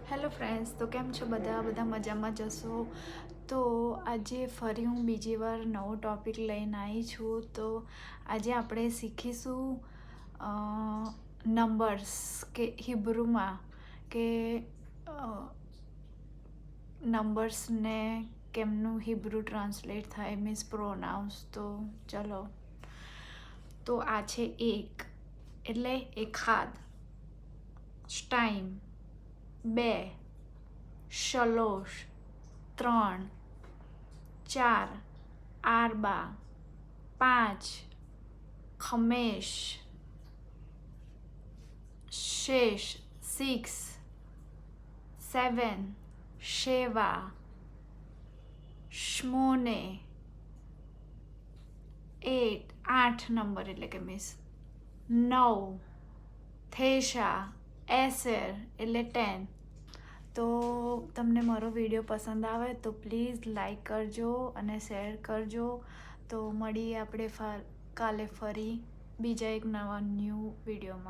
Hello friends, તો કેમ છો બધા મજામાં જશો. તો આજે ફરી હું બીજી વાર નવો ટૉપિક લઈને આવી છું. તો આજે આપણે શીખીશું નંબર્સ કે હિબ્રુમાં કે નંબર્સને કેમનું હિબ્રુ ટ્રાન્સલેટ થાય, મીન્સ પ્રોનાઉન્સ. તો ચલો, તો આ છે એક એટલે એખાદ, સ્ટાઈમ 2, શલોશ 3, 4, આરબા 5, ખમેશ 6, 7, શેવા 8, 8 નંબર એટલે કે મીન્સ 9, થેશા એસેર એટલે 10. તો તમને મારો વિડીયો પસંદ આવે તો પ્લીઝ લાઈક કરજો અને શેર કરજો. તો મળીએ આપણે કાલે ફરી બીજા એક નવા ન્યૂ વિડીયોમાં.